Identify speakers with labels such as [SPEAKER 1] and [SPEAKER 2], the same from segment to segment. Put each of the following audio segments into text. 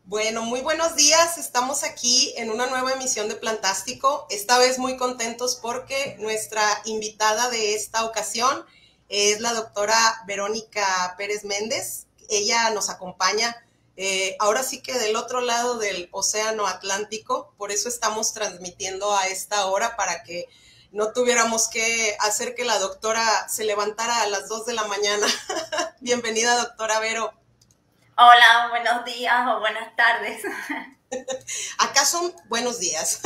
[SPEAKER 1] Bueno, muy buenos días. Estamos aquí en una nueva emisión de Plantástico. Esta vez muy contentos porque nuestra invitada de esta ocasión es la doctora Verónica Pérez Méndez. Ella nos acompaña ahora sí que del otro lado del Océano Atlántico. Por eso estamos transmitiendo a esta hora para que no tuviéramos que hacer que la doctora se levantara a las 2 de la mañana. Bienvenida, doctora Vero.
[SPEAKER 2] Hola, buenos días o buenas tardes.
[SPEAKER 1] Acá son buenos días.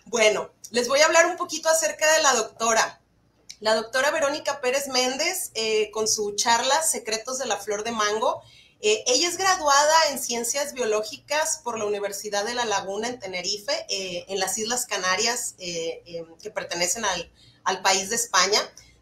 [SPEAKER 1] Bueno, les voy a hablar un poquito acerca de la doctora. La doctora Verónica Pérez Méndez, con su charla Secretos de la Flor de Mango. Ella es graduada en Ciencias Biológicas por la Universidad de La Laguna en Tenerife, en las Islas Canarias, que pertenecen al país de España.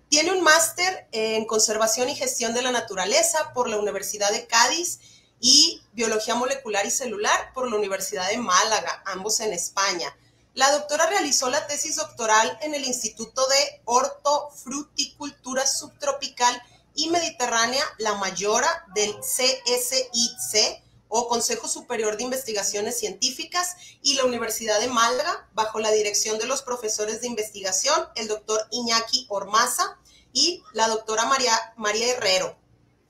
[SPEAKER 1] Tiene un máster en Conservación y Gestión de la Naturaleza por la Universidad de Cádiz y Biología Molecular y Celular por la Universidad de Málaga, ambos en España. La doctora realizó la tesis doctoral en el Instituto de Hortofruticultura Subtropical y Mediterránea La Mayora del CSIC, o Consejo Superior de Investigaciones Científicas, y la Universidad de Málaga, bajo la dirección de los profesores de investigación, el doctor Iñaki Ormaza y la doctora María Herrero,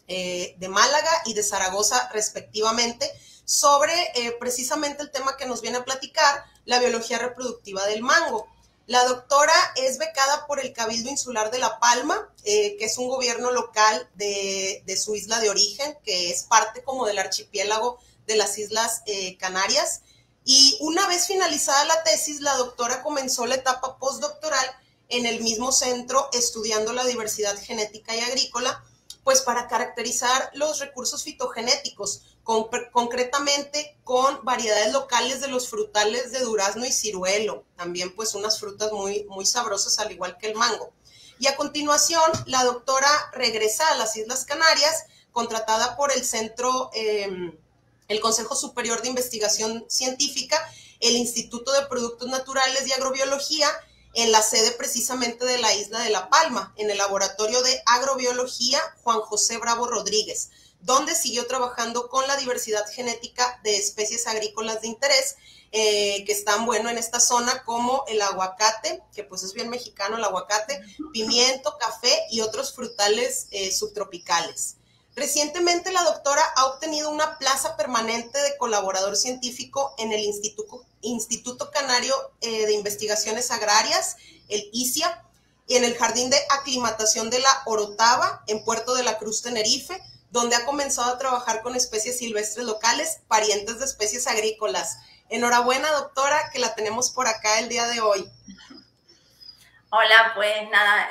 [SPEAKER 1] de Málaga y de Zaragoza respectivamente, sobre precisamente el tema que nos viene a platicar, la biología reproductiva del mango. La doctora es becada por el Cabildo Insular de La Palma, que es un gobierno local de su isla de origen, que es parte como del archipiélago de las Islas Canarias. Y una vez finalizada la tesis, la doctora comenzó la etapa postdoctoral en el mismo centro, estudiando la diversidad genética y agrícola, pues para caracterizar los recursos fitogenéticos, concretamente con variedades locales de los frutales de durazno y ciruelo, también pues unas frutas muy sabrosas al igual que el mango. Y a continuación, la doctora regresa a las Islas Canarias, contratada por el centro, el Consejo Superior de Investigación Científica, el Instituto de Productos Naturales y Agrobiología, en la sede precisamente de la isla de La Palma, en el Laboratorio de Agrobiología Juan José Bravo Rodríguez, donde siguió trabajando con la diversidad genética de especies agrícolas de interés, que están, bueno, en esta zona, como el aguacate, que pues es bien mexicano el aguacate, pimiento, café y otros frutales subtropicales. Recientemente la doctora ha obtenido una plaza permanente de colaborador científico en el Instituto Canario de Investigaciones Agrarias, el ICIA, y en el Jardín de Aclimatación de la Orotava, en Puerto de la Cruz, Tenerife, donde ha comenzado a trabajar con especies silvestres locales, parientes de especies agrícolas. Enhorabuena, doctora, que la tenemos por acá el día de hoy.
[SPEAKER 2] Hola, pues nada,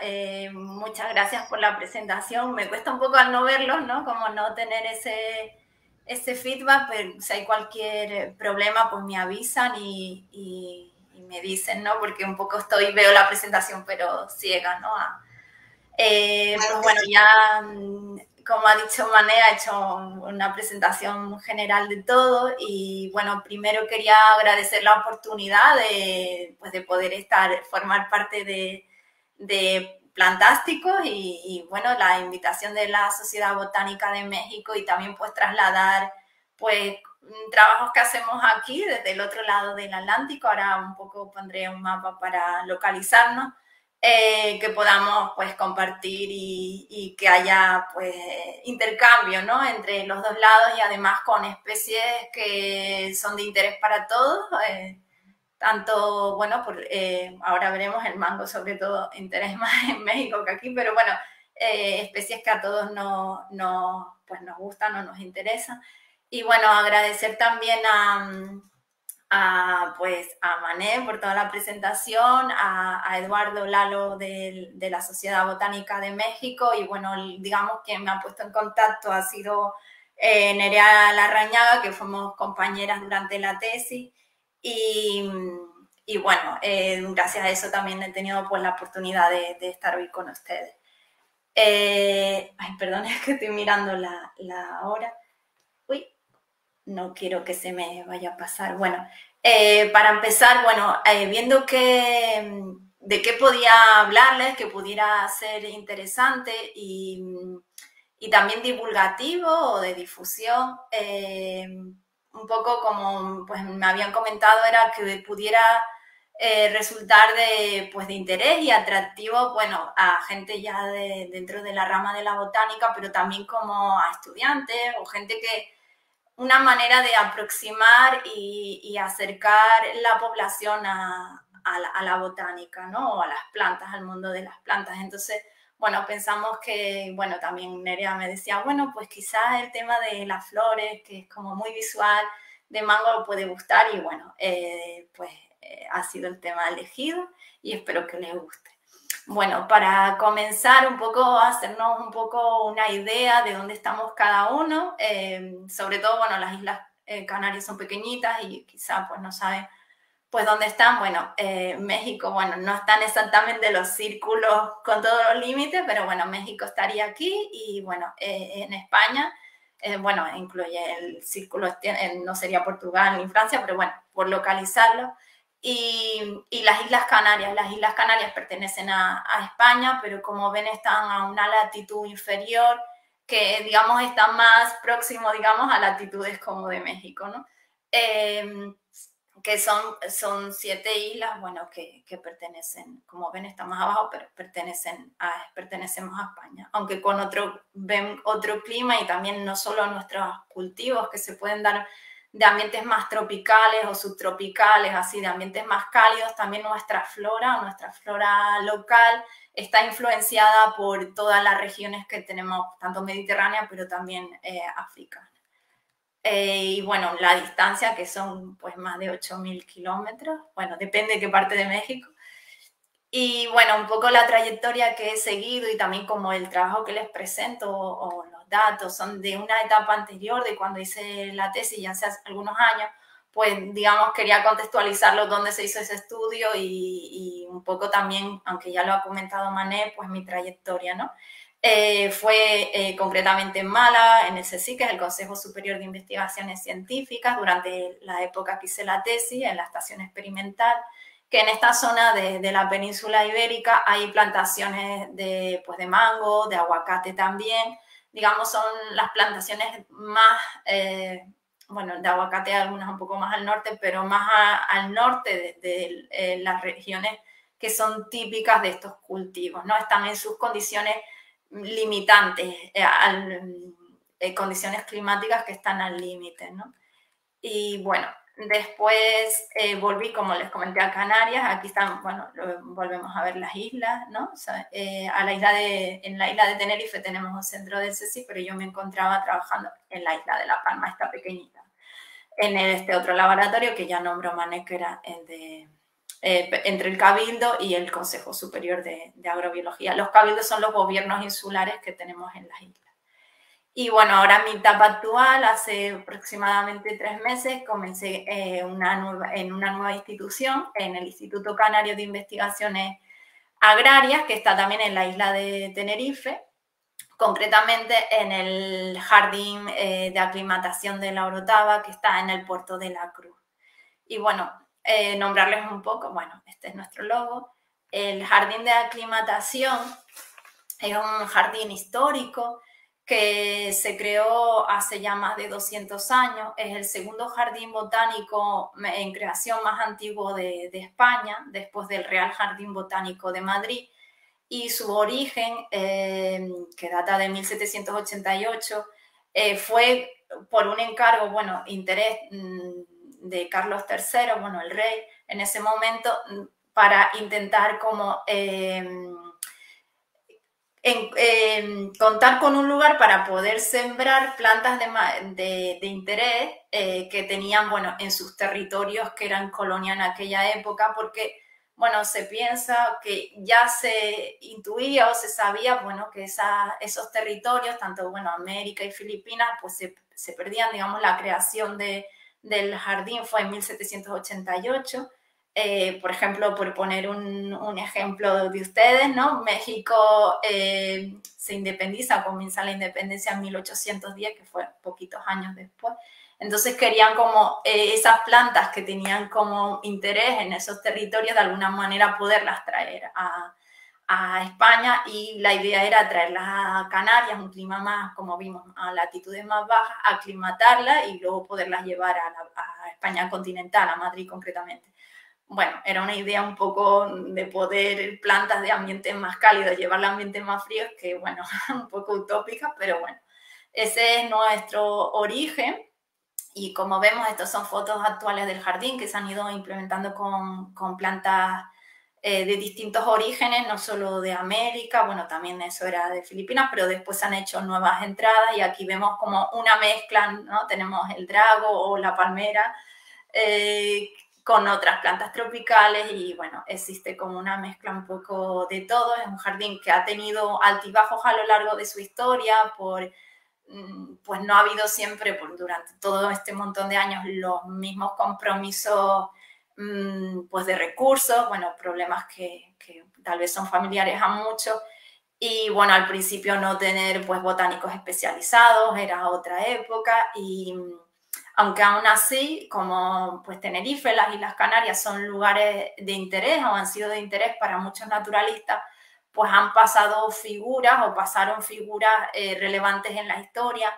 [SPEAKER 2] muchas gracias por la presentación. Me cuesta un poco al no verlos, ¿no? Como no tener ese feedback, pero si hay cualquier problema, pues me avisan y me dicen, ¿no? Porque un poco veo la presentación, pero ciega, ¿no?
[SPEAKER 1] Claro
[SPEAKER 2] Pues
[SPEAKER 1] que
[SPEAKER 2] bueno,
[SPEAKER 1] sí.
[SPEAKER 2] ya como ha dicho Mané, ha hecho una presentación general de todo y bueno, primero quería agradecer la oportunidad pues de poder formar parte de Plantásticos y bueno, la invitación de la Sociedad Botánica de México y también pues trasladar pues trabajos que hacemos aquí desde el otro lado del Atlántico. Ahora un poco pondré un mapa para localizarnos. Que podamos pues compartir y que haya pues intercambio, ¿no? Entre los dos lados y además con especies que son de interés para todos, tanto, bueno, ahora veremos el mango sobre todo interés más en México que aquí, pero bueno, especies que a todos pues nos gustan o nos interesan. Y bueno, agradecer también pues a Mané por toda la presentación, a Eduardo Lalo de la Sociedad Botánica de México y bueno, digamos que me ha puesto en contacto ha sido Nerea Larrañaga, que fuimos compañeras durante la tesis y bueno, gracias a eso también he tenido pues la oportunidad de estar hoy con ustedes. Ay, perdón, es que estoy mirando la hora. Uy, no quiero que se me vaya a pasar. Bueno, para empezar, bueno, viendo de qué podía hablarles, que pudiera ser interesante y también divulgativo o de difusión, un poco como pues, me habían comentado, era que pudiera resultar pues, de interés y atractivo, bueno, a gente ya dentro de la rama de la botánica, pero también como a estudiantes o gente que una manera de aproximar y acercar la población a la botánica, ¿no? O a las plantas, al mundo de las plantas. Entonces, bueno, pensamos que, bueno, también Nerea me decía, bueno, pues quizás el tema de las flores, que es como muy visual, de mango puede gustar y bueno, pues ha sido el tema elegido y espero que les guste. Bueno, para comenzar un poco, hacernos un poco una idea de dónde estamos cada uno, sobre todo, bueno, las Islas Canarias son pequeñitas y quizá pues no saben pues dónde están. Bueno, México, bueno, no están exactamente los círculos con todos los límites, pero bueno, México estaría aquí y bueno, en España, bueno, incluye el círculo, no sería Portugal ni Francia, pero bueno, por localizarlo. Y las Islas Canarias pertenecen a España, pero como ven están a una latitud inferior que, digamos, están más próximos, digamos, a latitudes como de México, ¿no? Que son 7 islas, bueno, que pertenecen, como ven, están más abajo, pero pertenecemos a España, aunque con otro clima y también no solo nuestros cultivos que se pueden dar de ambientes más tropicales o subtropicales, así de ambientes más cálidos, también nuestra flora local está influenciada por todas las regiones que tenemos, tanto mediterránea, pero también africana. Y bueno, la distancia, que son pues más de 8.000 kilómetros, bueno, depende de qué parte de México. Y bueno, un poco la trayectoria que he seguido y también como el trabajo que les presento o los datos son de una etapa anterior, de cuando hice la tesis, ya hace algunos años, pues digamos quería contextualizarlo dónde se hizo ese estudio y un poco también, aunque ya lo ha comentado Mané, pues mi trayectoria, ¿no? Fue concretamente en Málaga, en el CSIC, que es el Consejo Superior de Investigaciones Científicas, durante la época que hice la tesis, en la estación experimental, que en esta zona de la península ibérica hay plantaciones pues de mango, de aguacate también. Digamos, son las plantaciones más, bueno, de aguacate algunas un poco más al norte, pero más al norte de las regiones que son típicas de estos cultivos, ¿no? Están en sus condiciones limitantes, condiciones climáticas que están al límite, ¿no? Y bueno, después volví, como les comenté, a Canarias. Aquí están, bueno, volvemos a ver las islas, ¿no? O sea, en la isla de Tenerife tenemos un centro del CSIC, pero yo me encontraba trabajando en la isla de La Palma, esta pequeñita, en este otro laboratorio que ya nombró Mané, que era el de entre el Cabildo y el Consejo Superior de Agrobiología. Los cabildos son los gobiernos insulares que tenemos en las islas. Y bueno, ahora mi etapa actual, hace aproximadamente 3 meses, comencé en una nueva institución, en el Instituto Canario de Investigaciones Agrarias, que está también en la isla de Tenerife, concretamente en el Jardín de Aclimatación de la Orotava, que está en el puerto de la Cruz. Y bueno, nombrarles un poco, bueno, este es nuestro logo. El Jardín de Aclimatación es un jardín histórico que se creó hace ya más de 200 años. Es el segundo jardín botánico en creación más antiguo de España, después del Real Jardín Botánico de Madrid. Y su origen, que data de 1788, fue por un encargo, bueno, interés de Carlos III, bueno, el rey, en ese momento, para intentar como contar con un lugar para poder sembrar plantas de interés que tenían, bueno, en sus territorios que eran colonia en aquella época, porque, bueno, se piensa que ya se intuía o se sabía, bueno, que esos territorios, tanto, bueno, América y Filipinas, pues se perdían, digamos, la creación del jardín fue en 1788. Por ejemplo, por poner un ejemplo de ustedes, ¿no? México se independiza, comienza la independencia en 1810, que fue poquitos años después. Entonces querían como esas plantas que tenían como interés en esos territorios, de alguna manera poderlas traer a España y la idea era traerlas a Canarias, un clima más, como vimos, a latitudes más bajas, aclimatarlas y luego poderlas llevar a España continental, a Madrid concretamente. Bueno, era una idea un poco de poder plantas de ambientes más cálidos, llevarlas a ambientes más fríos, que bueno, un poco utópica, pero bueno, ese es nuestro origen. Y como vemos, estas son fotos actuales del jardín que se han ido implementando con plantas de distintos orígenes, no solo de América, bueno, también eso era de Filipinas, pero después se han hecho nuevas entradas y aquí vemos como una mezcla, ¿no? Tenemos el drago o la palmera con otras plantas tropicales y bueno, existe como una mezcla un poco de todo. Es un jardín que ha tenido altibajos a lo largo de su historia pues no ha habido siempre, durante todo este montón de años, los mismos compromisos pues de recursos, bueno, problemas que tal vez son familiares a muchos. Y bueno, al principio no tener pues botánicos especializados, era otra época y aunque aún así, como pues Tenerife, las Islas Canarias son lugares de interés o han sido de interés para muchos naturalistas, pues han pasado figuras o pasaron figuras relevantes en la historia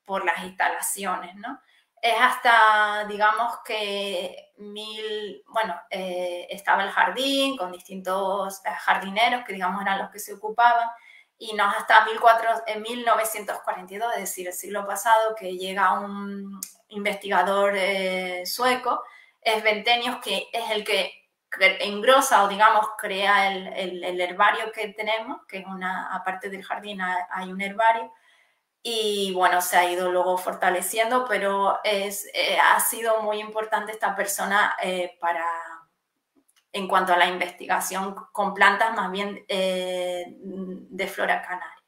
[SPEAKER 2] por las instalaciones, ¿no? Es hasta, digamos que estaba el jardín con distintos jardineros que digamos eran los que se ocupaban y no es hasta 1942, es decir, el siglo pasado, que llega un investigador sueco, Sventenius, que es el que engrosa o digamos crea el herbario que tenemos, que es aparte del jardín hay un herbario, y bueno, se ha ido luego fortaleciendo, pero ha sido muy importante esta persona en cuanto a la investigación con plantas más bien de flora canaria.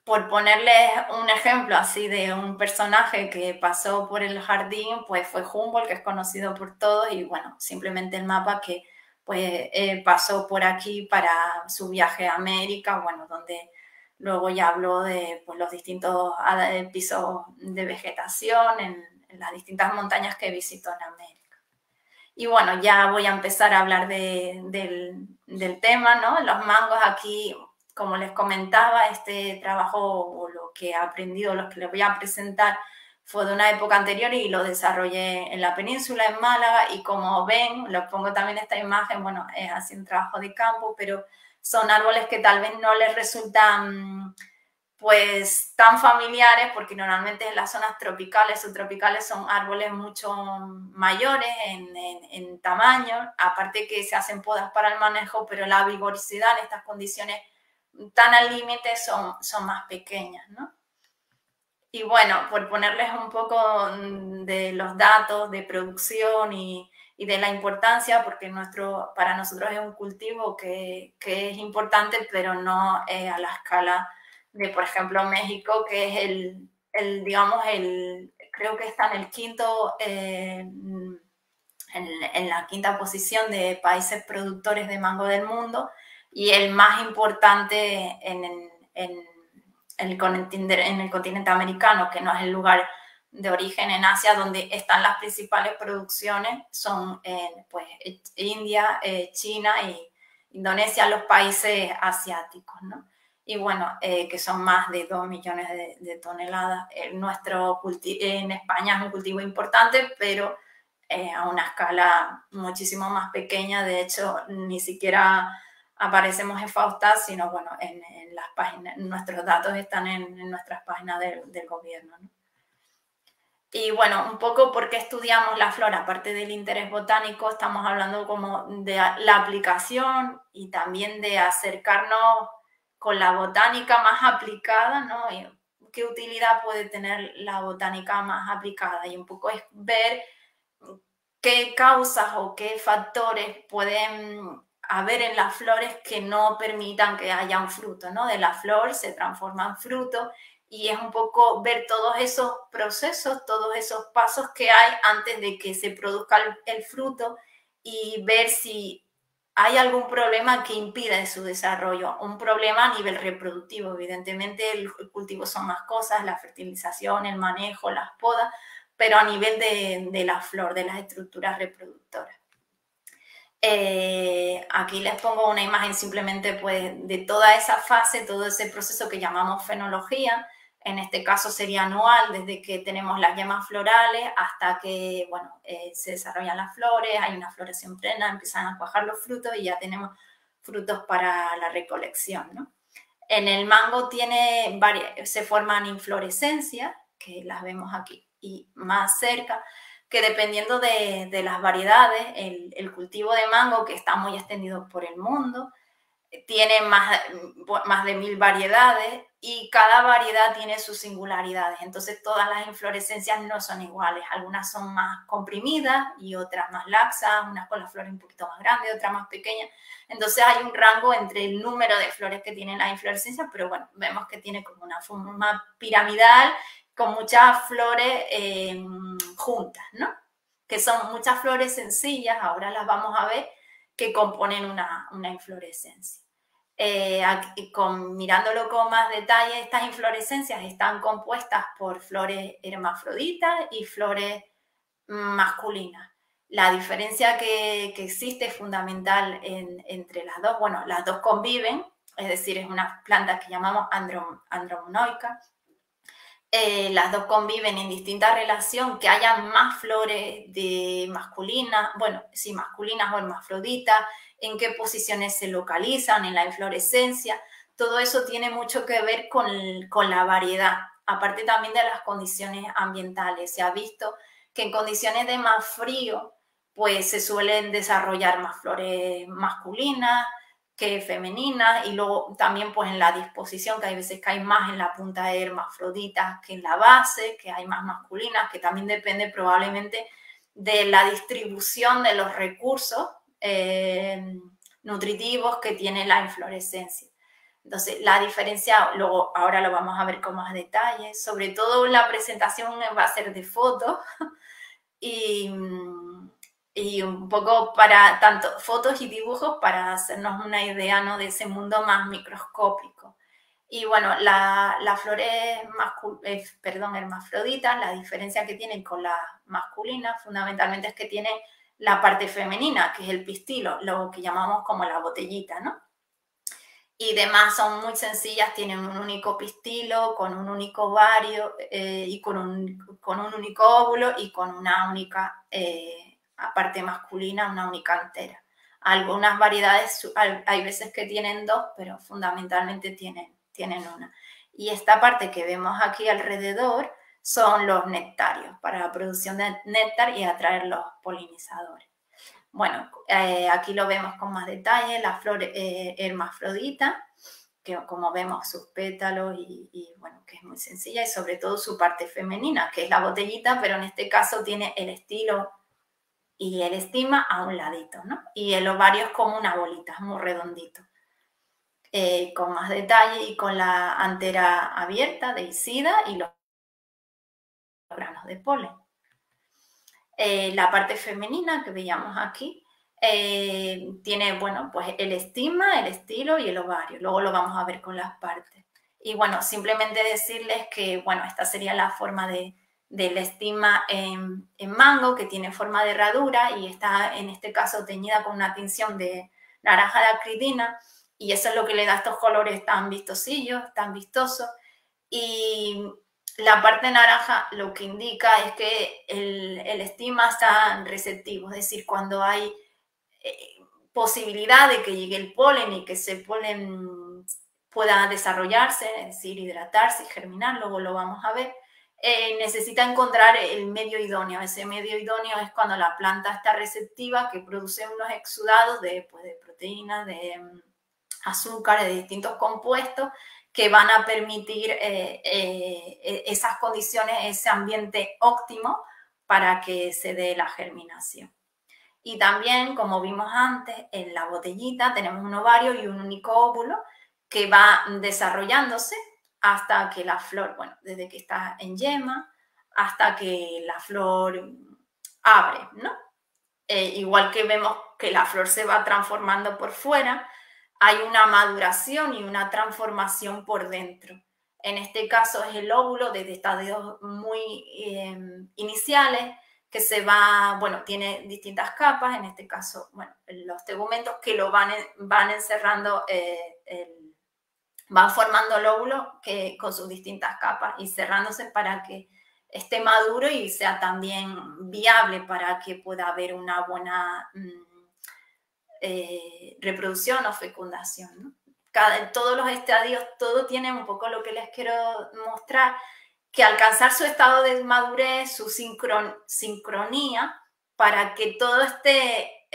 [SPEAKER 2] Por ponerles un ejemplo así de un personaje que pasó por el jardín, pues fue Humboldt, que es conocido por todos, y bueno, simplemente el mapa que pues pasó por aquí para su viaje a América, bueno, donde luego ya habló de pues, los distintos pisos de vegetación en las distintas montañas que visitó en América. Y bueno, ya voy a empezar a hablar del tema, ¿no? Los mangos aquí, como les comentaba, este trabajo o lo que he aprendido, lo que les voy a presentar, fue de una época anterior y lo desarrollé en la península, en Málaga, y como ven, les pongo también esta imagen, bueno, es así un trabajo de campo, pero son árboles que tal vez no les resultan pues tan familiares, porque normalmente en las zonas tropicales, subtropicales, son árboles mucho mayores en tamaño, aparte que se hacen podas para el manejo, pero la vigorosidad en estas condiciones tan al límite son más pequeñas, ¿no? Y bueno, por ponerles un poco de los datos de producción y de la importancia, porque para nosotros es un cultivo que es importante, pero no a la escala de, por ejemplo, México, que es creo que está en el quinto, en la quinta posición de países productores de mango del mundo y el más importante en el continente americano, que no es el lugar de origen en Asia, donde están las principales producciones, son pues India, China y Indonesia, los países asiáticos, ¿no? Y bueno, que son más de 2 millones de toneladas. En España es un cultivo importante, pero a una escala muchísimo más pequeña. De hecho, ni siquiera aparecemos en FAUSTAD, sino bueno, en las páginas, nuestros datos están en nuestras páginas del gobierno, ¿no? Y bueno, un poco por qué estudiamos la flora, aparte del interés botánico, estamos hablando como de la aplicación y también de acercarnos con la botánica más aplicada, ¿no? Y qué utilidad puede tener la botánica más aplicada, y un poco es ver qué causas o qué factores pueden haber en las flores que no permitan que haya un fruto, ¿no? De la flor se transforma en fruto y es un poco ver todos esos procesos, todos esos pasos que hay antes de que se produzca el fruto y ver si hay algún problema que impida su desarrollo, un problema a nivel reproductivo. Evidentemente el cultivo son más cosas, la fertilización, el manejo, las podas, pero a nivel de la flor, de las estructuras reproductoras. Aquí les pongo una imagen simplemente pues, de toda esa fase, todo ese proceso que llamamos fenología. En este caso sería anual, desde que tenemos las yemas florales hasta que bueno, se desarrollan las flores, hay una floración plena, empiezan a cuajar los frutos y ya tenemos frutos para la recolección, ¿no? En el mango se forman inflorescencias, que las vemos aquí, y más cerca, que dependiendo de las variedades, el cultivo de mango, que está muy extendido por el mundo, tiene más de 1000 variedades y cada variedad tiene sus singularidades. Entonces todas las inflorescencias no son iguales. Algunas son más comprimidas y otras más laxas, unas con las flores un poquito más grandes, otras más pequeñas. Entonces hay un rango entre el número de flores que tienen las inflorescencias, pero bueno, vemos que tiene como una forma piramidal con muchas flores juntas, ¿no? Que son muchas flores sencillas, ahora las vamos a ver, que componen una inflorescencia. Mirándolo con más detalle, estas inflorescencias están compuestas por flores hermafroditas y flores masculinas. La diferencia que existe es fundamental entre las dos. Bueno, las dos conviven, es decir, es una planta que llamamos andromonoica. Las dos conviven en distinta relación, que haya más flores de masculinas, bueno, sí, masculinas o hermafroditas, en qué posiciones se localizan en la inflorescencia. Todo eso tiene mucho que ver con la variedad, aparte también de las condiciones ambientales. Se ha visto que en condiciones de más frío, pues se suelen desarrollar más flores masculinas que femeninas, y luego también pues en la disposición, que hay veces que hay más en la punta de hermafroditas que en la base, que hay más masculinas, que también depende probablemente de la distribución de los recursos nutritivos que tiene la inflorescencia. Entonces, la diferencia, luego ahora lo vamos a ver con más detalle, sobre todo la presentación va a ser de fotos y un poco para tanto fotos y dibujos para hacernos una idea, ¿no?, de ese mundo más microscópico. Y bueno, las flores hermafroditas, la diferencia que tienen con las masculinas fundamentalmente es que tienen la parte femenina, que es el pistilo, lo que llamamos como la botellita, ¿no? Y demás son muy sencillas, tienen un único pistilo, con un único ovario y con un único óvulo y con una única parte masculina, una única antera. Algunas variedades, hay veces que tienen dos, pero fundamentalmente tienen una. Y esta parte que vemos aquí alrededor son los nectarios, para la producción de néctar y atraer los polinizadores. Bueno, aquí lo vemos con más detalle, la flor hermafrodita, que como vemos sus pétalos y bueno, que es muy sencilla, y sobre todo su parte femenina, que es la botellita, pero en este caso tiene el estilo y el estigma a un ladito, ¿no? Y el ovario es como una bolita, muy redondito. Con más detalle y con la antera abierta, dehiscida, y los granos de polen. La parte femenina que veíamos aquí tiene, bueno, pues el estigma, el estilo y el ovario. Luego lo vamos a ver con las partes. Y bueno, simplemente decirles que, bueno, esta sería la forma del estigma en mango, que tiene forma de herradura y está en este caso teñida con una tinción de naranja de acridina, y eso es lo que le da estos colores tan vistosillos, tan vistosos. Y la parte naranja lo que indica es que el estigma está receptivo, es decir, cuando hay posibilidad de que llegue el polen y que ese polen pueda desarrollarse, es decir, hidratarse y germinar, luego lo vamos a ver, necesita encontrar el medio idóneo. Ese medio idóneo es cuando la planta está receptiva, que produce unos exudados de proteínas, de azúcar, de distintos compuestos, que van a permitir esas condiciones, ese ambiente óptimo para que se dé la germinación. Y también, como vimos antes, en la botellita tenemos un ovario y un único óvulo que va desarrollándose hasta que la flor, bueno, desde que está en yema hasta que la flor abre, ¿no? Igual que vemos que la flor se va transformando por fuera, hay una maduración y una transformación por dentro. En este caso es el óvulo desde estadios muy iniciales, que se va, bueno, tiene distintas capas, en este caso, bueno, los tegumentos que lo van encerrando, van formando lóbulos que, con sus distintas capas y cerrándose para que esté maduro y sea también viable para que pueda haber una buena reproducción o fecundación, ¿no? Todos los estadios, todo tiene un poco lo que les quiero mostrar, que alcanzar su estado de madurez, su sincronía, para que todo esté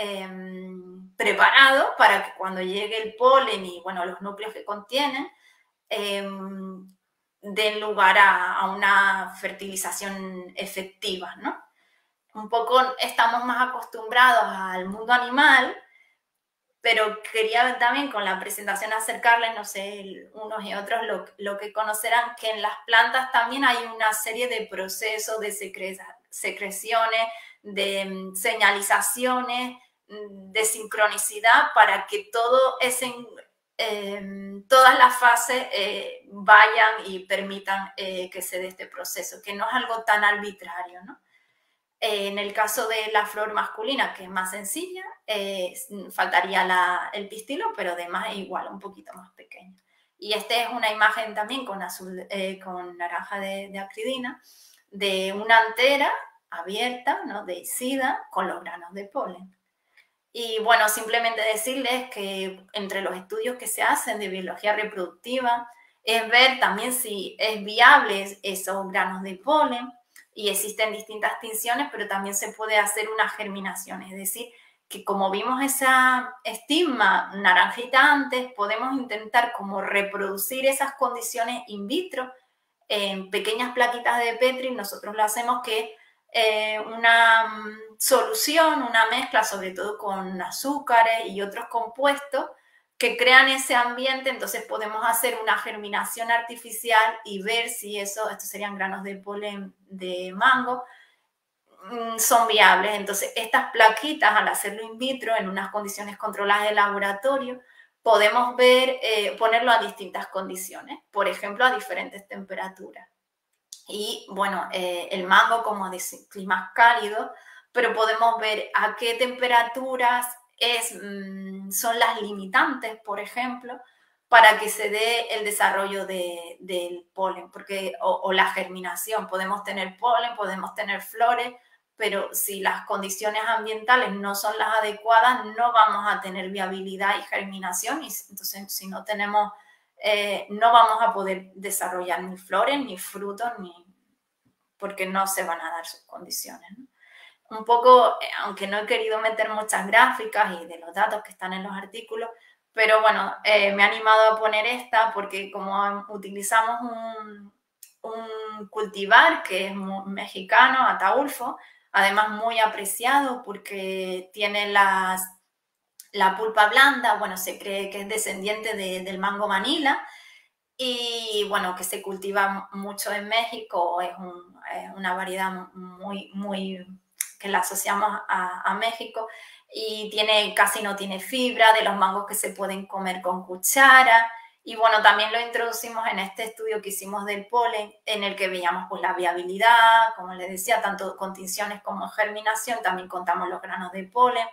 [SPEAKER 2] preparado para que cuando llegue el polen y, bueno, los núcleos que contienen, den lugar a una fertilización efectiva, ¿no? Un poco estamos más acostumbrados al mundo animal, pero quería también con la presentación acercarles, no sé, unos y otros lo que conocerán, que en las plantas también hay una serie de procesos de secreciones, de señalizaciones, de sincronicidad para que todo todas las fases vayan y permitan que se dé este proceso, que no es algo tan arbitrario, ¿no? En el caso de la flor masculina, que es más sencilla, faltaría el pistilo, pero además es igual, un poquito más pequeño. Y esta es una imagen también con naranja de acridina, de una antera abierta, ¿no?, dehiscida, con los granos de polen. Y bueno, simplemente decirles que entre los estudios que se hacen de biología reproductiva es ver también si es viable esos granos de polen, y existen distintas tinciones, pero también se puede hacer una germinación, es decir, que como vimos esa estigma naranjita antes, podemos intentar como reproducir esas condiciones in vitro en pequeñas plaquitas de Petri. Nosotros lo hacemos que una solución, una mezcla, sobre todo con azúcares y otros compuestos, que crean ese ambiente, entonces podemos hacer una germinación artificial y ver si estos serían granos de polen de mango, son viables. Entonces estas plaquitas, al hacerlo in vitro en unas condiciones controladas de laboratorio, podemos ver, ponerlo a distintas condiciones, por ejemplo a diferentes temperaturas. Y bueno, el mango como de climas cálidos, pero podemos ver a qué temperaturas son las limitantes, por ejemplo, para que se dé el desarrollo del polen, o la germinación. Podemos tener polen, podemos tener flores, pero si las condiciones ambientales no son las adecuadas, no vamos a tener viabilidad y germinación, y entonces si no tenemos, no vamos a poder desarrollar ni flores, ni frutos, porque no se van a dar sus condiciones, ¿no? Un poco, aunque no he querido meter muchas gráficas y de los datos que están en los artículos, pero bueno, me he animado a poner esta porque como utilizamos un cultivar que es mexicano, Ataulfo, además muy apreciado porque tiene la pulpa blanda, bueno, se cree que es descendiente del mango manila, y bueno, que se cultiva mucho en México, es una variedad muy que la asociamos a México, y casi no tiene fibra, de los mangos que se pueden comer con cuchara. Y bueno, también lo introducimos en este estudio que hicimos del polen, en el que veíamos pues la viabilidad, como les decía, tanto con tinciones como germinación. También contamos los granos de polen.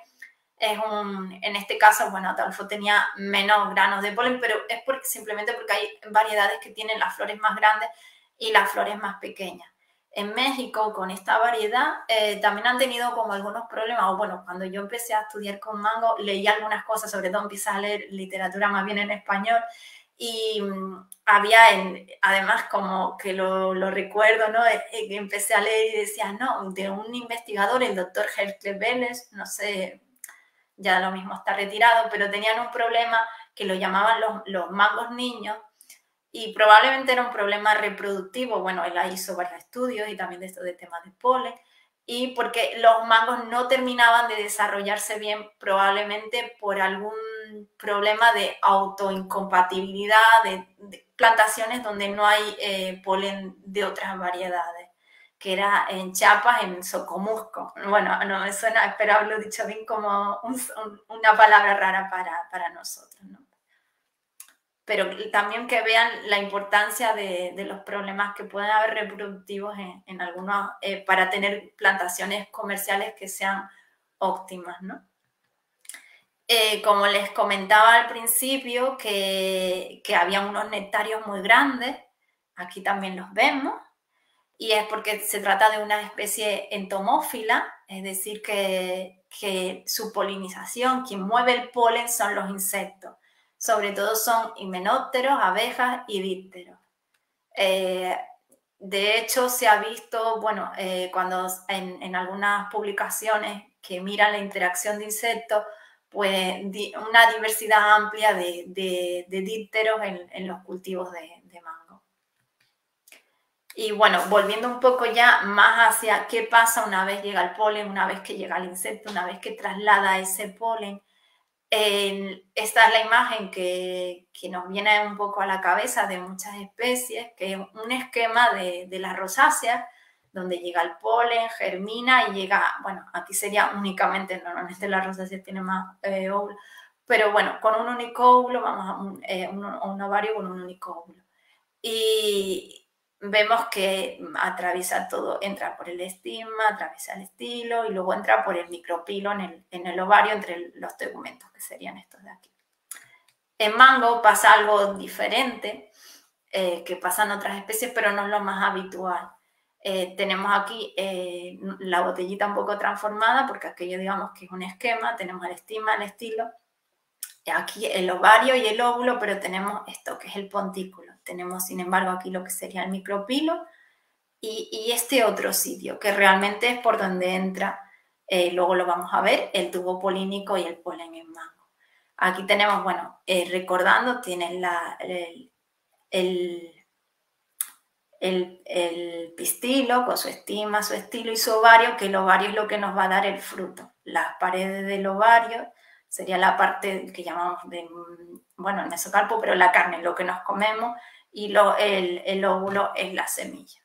[SPEAKER 2] En este caso, bueno, Ataulfo tenía menos granos de polen, pero es simplemente porque hay variedades que tienen las flores más grandes y las flores más pequeñas. En México, con esta variedad, también han tenido como algunos problemas, o bueno, cuando yo empecé a estudiar con mango, leí algunas cosas, sobre todo empecé a leer literatura más bien en español, y había, además, como que lo recuerdo, ¿no? Que empecé a leer y decía, no, de un investigador, el doctor Hercle Vélez, no sé, ya lo mismo está retirado, pero tenían un problema que lo llamaban los mangos niños, y probablemente era un problema reproductivo. Bueno, él hizo varios estudios y también de esto de temas de polen, y porque los mangos no terminaban de desarrollarse bien, probablemente por algún problema de autoincompatibilidad de plantaciones donde no hay polen de otras variedades, que era en Chiapas, en Socomusco. Bueno, no me suena, espero haberlo dicho bien, como una palabra rara para nosotros, ¿no? pero también que vean la importancia de los problemas que pueden haber reproductivos en algunos, para tener plantaciones comerciales que sean óptimas, ¿no? Como les comentaba al principio, que había unos nectarios muy grandes, aquí también los vemos, y es porque se trata de una especie entomófila, es decir, que su polinización, quien mueve el polen son los insectos, sobre todo son himenópteros, abejas y dípteros. De hecho, se ha visto, bueno, cuando en algunas publicaciones que miran la interacción de insectos, pues una diversidad amplia de dípteros en los cultivos de mango. Y bueno, volviendo un poco ya más hacia qué pasa una vez llega el polen, una vez que llega el insecto, una vez que traslada ese polen. Esta es la imagen que nos viene un poco a la cabeza de muchas especies, que es un esquema de las rosáceas, donde llega el polen, germina y llega, bueno, aquí sería únicamente, normalmente las rosáceas tienen más óvulos, pero bueno, con un único óvulo, vamos a un ovario con un único óvulo. Y vemos que atraviesa todo, entra por el estigma, atraviesa el estilo y luego entra por el micropilo en el ovario entre los tegumentos, que serían estos de aquí. En mango pasa algo diferente, que pasa en otras especies, pero no es lo más habitual. Tenemos aquí la botellita un poco transformada, porque aquello digamos que es un esquema, tenemos el estigma, el estilo, aquí el ovario y el óvulo, pero tenemos esto que es el pontículo. Tenemos, sin embargo, aquí lo que sería el micropilo y este otro sitio, que realmente es por donde entra, luego lo vamos a ver, el tubo polínico y el polen en mango. Aquí tenemos, bueno, recordando, tienen el pistilo con su estigma, su estilo y su ovario, que el ovario es lo que nos va a dar el fruto. Las paredes del ovario sería la parte que llamamos bueno, el mesocarpo, pero la carne, lo que nos comemos, y el óvulo es la semilla.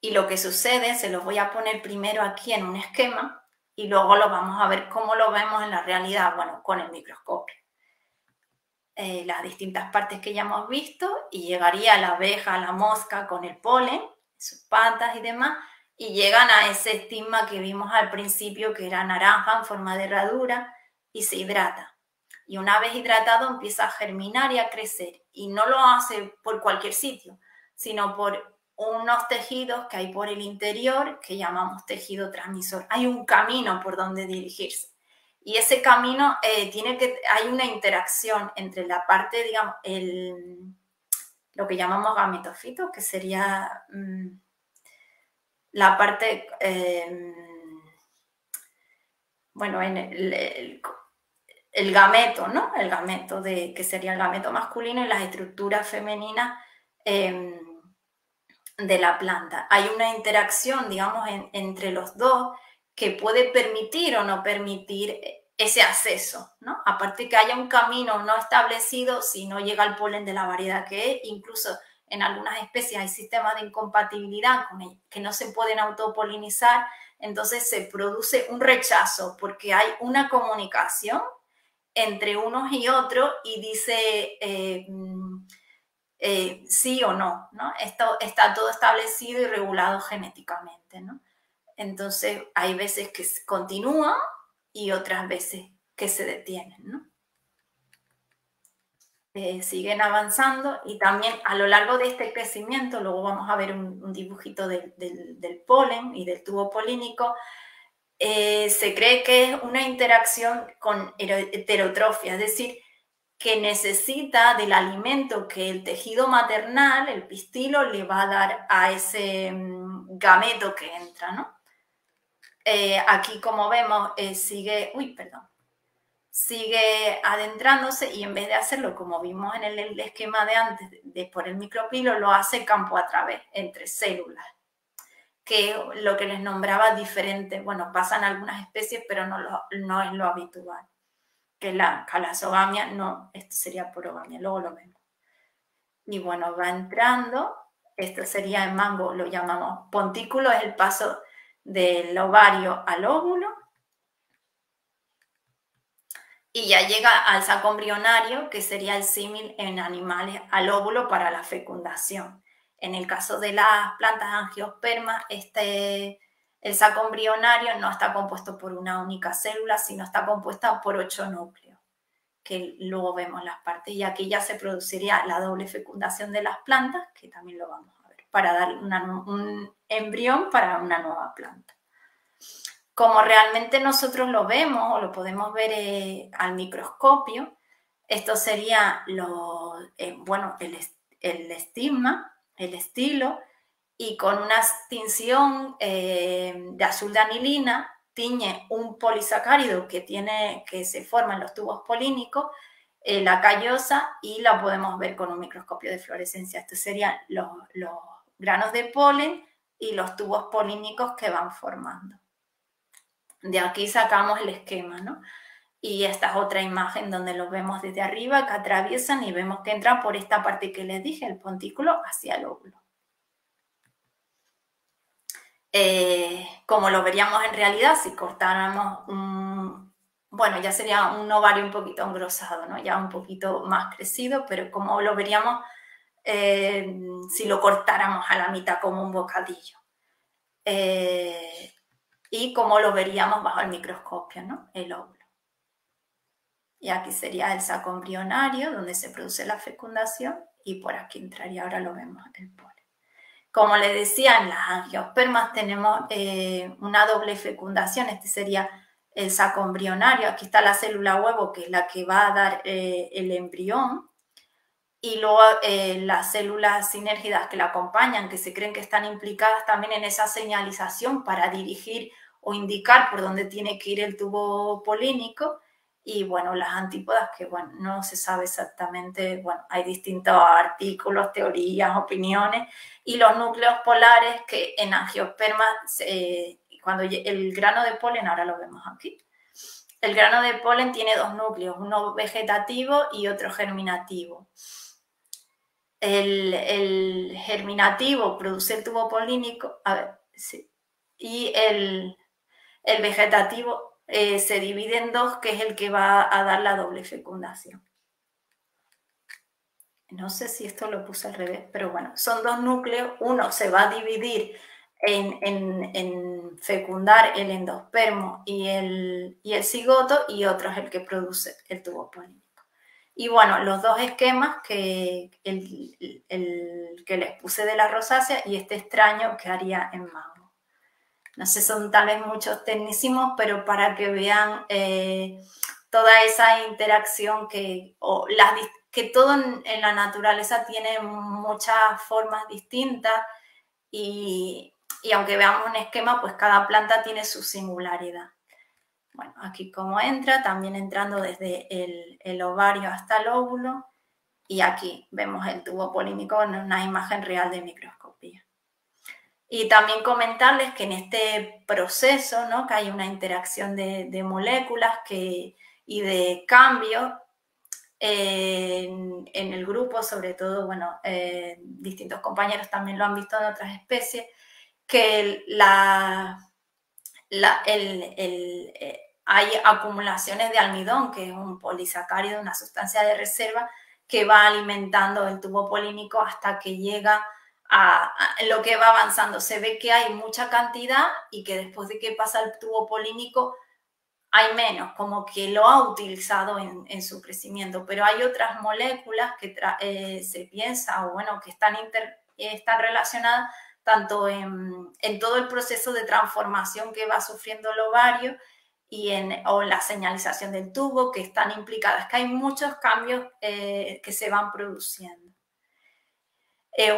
[SPEAKER 2] Y lo que sucede, se los voy a poner primero aquí en un esquema y luego lo vamos a ver cómo lo vemos en la realidad, bueno, con el microscopio. Las distintas partes que ya hemos visto y llegaría la abeja, la mosca con el polen, sus patas y demás, y llegan a ese estigma que vimos al principio, que era naranja en forma de herradura, y se hidrata. Y una vez hidratado empieza a germinar y a crecer. Y no lo hace por cualquier sitio, sino por unos tejidos que hay por el interior que llamamos tejido transmisor. Hay un camino por donde dirigirse. Y ese camino hay una interacción entre la parte, digamos, lo que llamamos gametofito, que sería la parte, bueno, en el gameto, ¿no? El gameto que sería el gameto masculino y las estructuras femeninas de la planta. Hay una interacción, digamos, entre los dos que puede permitir o no permitir ese acceso, ¿no? Aparte que haya un camino no establecido, si no llega el polen de la variedad que es, incluso en algunas especies hay sistemas de incompatibilidad que no se pueden autopolinizar, entonces se produce un rechazo porque hay una comunicación entre unos y otros y dice sí o no, ¿no? Esto está todo establecido y regulado genéticamente, ¿no? Entonces hay veces que continúan y otras veces que se detienen, ¿no? Siguen avanzando y también a lo largo de este crecimiento, luego vamos a ver un dibujito del polen y del tubo polínico, se cree que es una interacción con heterotrofia, es decir, que necesita del alimento que el tejido maternal, el pistilo, le va a dar a ese gameto que entra, ¿no? Aquí, como vemos, sigue adentrándose y en vez de hacerlo como vimos en el esquema de antes, por el micropilo, lo hace campo a través, entre células, que es lo que les nombraba diferente. Bueno, pasan algunas especies, pero no es lo habitual. Que la calazogamia, no, esto sería porogamia, luego lo vemos. Y bueno, va entrando, esto sería en mango, lo llamamos pontículo, es el paso del ovario al óvulo. y ya llega al saco embrionario, que sería el símil en animales al óvulo para la fecundación. En el caso de las plantas angiospermas, el saco embrionario no está compuesto por una única célula, sino está compuesta por 8 núcleos, que luego vemos las partes. Y aquí ya se produciría la doble fecundación de las plantas, que también lo vamos a ver, para dar un embrión para una nueva planta. Como realmente nosotros lo vemos o lo podemos ver al microscopio, esto sería el estigma, el estilo, y con una tinción de azul de anilina tiñe un polisacárido que se forma en los tubos polínicos, la callosa, y la podemos ver con un microscopio de fluorescencia. Estos serían los granos de polen y los tubos polínicos que van formando. De aquí sacamos el esquema, ¿no? Y esta es otra imagen donde los vemos desde arriba, que atraviesan y vemos que entran por esta parte que les dije, el pontículo, hacia el óvulo. Como lo veríamos en realidad si cortáramos bueno, ya sería un ovario un poquito engrosado, ¿no? Ya un poquito más crecido, pero como lo veríamos si lo cortáramos a la mitad como un bocadillo. Y como lo veríamos bajo el microscopio, ¿no? El óvulo. Y aquí sería el saco embrionario, donde se produce la fecundación, y por aquí entraría, ahora lo vemos, el polen. Como les decía, en las angiospermas tenemos una doble fecundación. Este sería el saco embrionario. Aquí está la célula huevo, que es la que va a dar el embrión. Y luego las células sinérgidas que la acompañan, que se creen que están implicadas también en esa señalización para dirigir o indicar por dónde tiene que ir el tubo polínico. Y bueno, las antípodas, que bueno, no se sabe exactamente, bueno, hay distintos artículos, teorías, opiniones, y los núcleos polares, que en angiospermas, cuando el grano de polen, ahora lo vemos aquí, el grano de polen tiene dos núcleos, uno vegetativo y otro germinativo. El germinativo produce el tubo polínico, a ver, sí, y el vegetativo se divide en dos, que es el que va a dar la doble fecundación. No sé si esto lo puse al revés, pero bueno, son dos núcleos. Uno se va a dividir en fecundar el endospermo y el cigoto, y otro es el que produce el tubo polínico. Y bueno, los dos esquemas, que el que les puse de la rosácea y este extraño que haría en mango. No sé, son tal vez muchos tecnicismos, pero para que vean toda esa interacción que todo en la naturaleza tiene muchas formas distintas, y aunque veamos un esquema, pues cada planta tiene su singularidad. Bueno, aquí como entra, también entrando desde el ovario hasta el óvulo, y aquí vemos el tubo polínico en una imagen real de microscopía. Y también comentarles que en este proceso, ¿no?, que hay una interacción de moléculas y de cambios en el grupo, sobre todo, bueno, distintos compañeros también lo han visto en otras especies, que hay acumulaciones de almidón, que es un polisacárido, una sustancia de reserva que va alimentando el tubo polínico hasta que llega a lo que va avanzando. Se ve que hay mucha cantidad y que después de que pasa el tubo polínico hay menos, como que lo ha utilizado en su crecimiento. Pero hay otras moléculas que se piensa, o bueno, que están relacionadas tanto en todo el proceso de transformación que va sufriendo el ovario o en la señalización del tubo, que están implicadas, que hay muchos cambios que se van produciendo.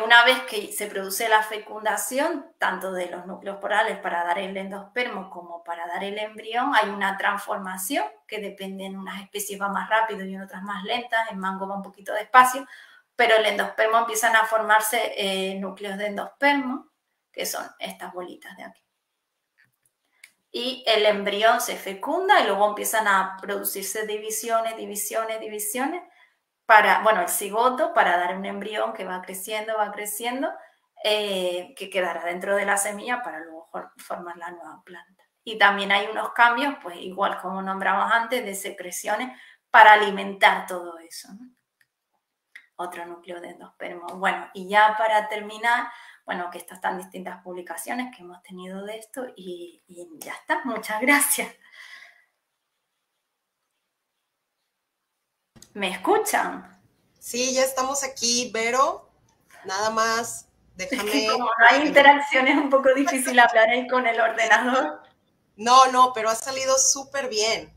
[SPEAKER 2] Una vez que se produce la fecundación, tanto de los núcleos porales para dar el endospermo como para dar el embrión, hay una transformación que depende, en unas especies va más rápido y en otras más lentas, en mango va un poquito despacio, pero el endospermo empiezan a formarse núcleos de endospermo, que son estas bolitas de aquí. Y el embrión se fecunda y luego empiezan a producirse divisiones, el cigoto para dar un embrión que va creciendo, que quedará dentro de la semilla para luego formar la nueva planta. y también hay unos cambios, pues igual como nombramos antes, de secreciones para alimentar todo eso, ¿no? Otro núcleo de endospermo. Bueno, y ya para terminar, bueno, que estas están distintas publicaciones que hemos tenido de esto y ya está. Muchas gracias. ¿Me escuchan?
[SPEAKER 1] Sí, ya estamos aquí, Vero. Nada más, déjame.
[SPEAKER 2] Como no hay interacción, es un poco difícil hablar ahí con el ordenador.
[SPEAKER 1] No, pero ha salido súper bien.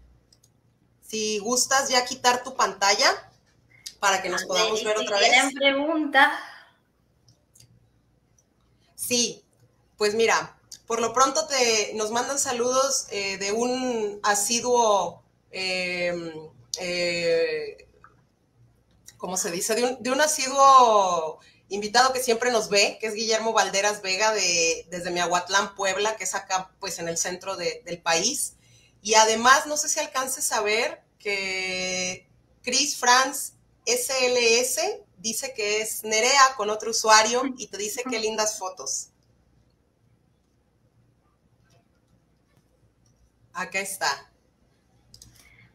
[SPEAKER 1] Si gustas ya quitar tu pantalla para que nos podamos ver otra vez.
[SPEAKER 2] ¿Tienen preguntas?
[SPEAKER 1] Sí, pues mira, por lo pronto nos mandan saludos de un asiduo, ¿cómo se dice? De un asiduo invitado que siempre nos ve, que es Guillermo Valderas Vega desde Miahuatlán, Puebla, que es acá pues en el centro del país. Y además, no sé si alcances a ver que Chris Franz SLS dice que es Nerea con otro usuario y te dice qué lindas fotos. Acá está.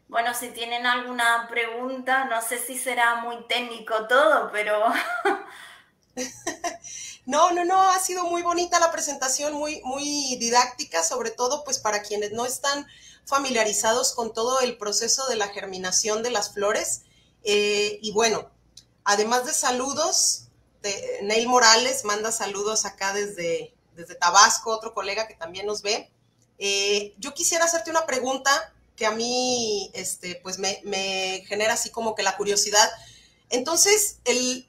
[SPEAKER 2] Bueno, si tienen alguna pregunta, no sé si será muy técnico todo, pero...
[SPEAKER 1] No, ha sido muy bonita la presentación, muy didáctica, sobre todo pues para quienes no están familiarizados con todo el proceso de la germinación de las flores. Y bueno, además de saludos, Neil Morales manda saludos acá desde Tabasco, otro colega que también nos ve. Yo quisiera hacerte una pregunta que a mí pues me genera así como que la curiosidad. Entonces, el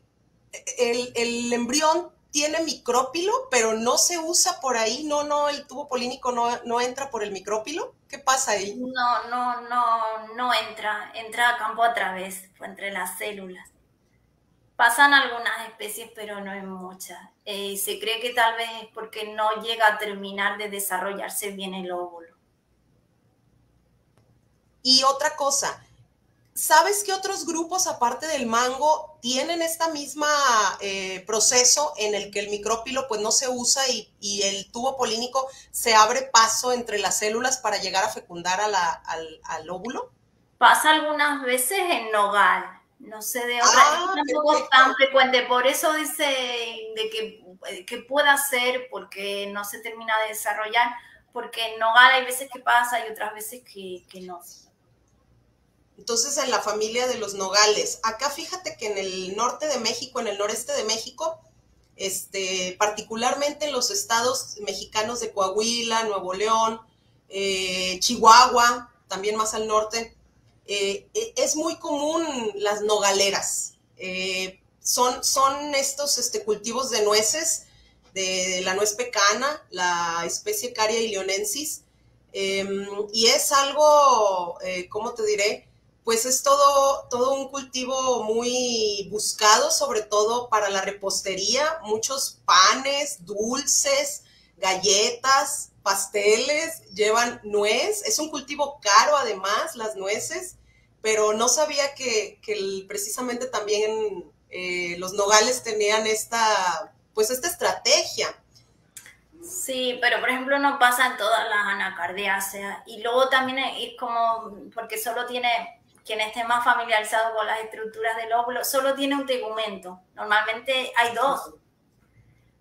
[SPEAKER 1] embrión tiene micrópilo, pero no se usa por ahí, el tubo polínico no entra por el micrópilo. ¿Qué pasa ahí?
[SPEAKER 2] No entra a campo a través, entre las células. Pasan algunas especies, pero no en muchas. Se cree que tal vez es porque no llega a terminar de desarrollarse bien el óvulo.
[SPEAKER 1] Y otra cosa, ¿sabes qué otros grupos, aparte del mango, tienen esta misma proceso en el que el micrópilo pues no se usa y el tubo polínico se abre paso entre las células para llegar a fecundar al óvulo?
[SPEAKER 2] Pasa algunas veces en nogal, no sé de otra, tampoco es tan frecuente, por eso dice de que pueda ser porque no se termina de desarrollar, porque en nogal hay veces que pasa y otras veces que no.
[SPEAKER 1] Entonces, en la familia de los nogales. Acá fíjate que en el norte de México, en el noreste de México, particularmente en los estados mexicanos de Coahuila, Nuevo León, Chihuahua, también más al norte, es muy común las nogaleras. Son estos cultivos de nueces, de la nuez pecana, la especie Caria ilionensis, y es algo, ¿cómo te diré? Pues es todo un cultivo muy buscado, sobre todo para la repostería, muchos panes, dulces, galletas, pasteles, llevan nuez, es un cultivo caro además, las nueces, pero no sabía que precisamente también los nogales tenían esta estrategia.
[SPEAKER 2] Sí, pero por ejemplo no pasa en todas las anacardiáceas y luego también es como, porque solo tiene... Quien esté más familiarizado con las estructuras del óvulo, solo tiene un tegumento. Normalmente hay dos.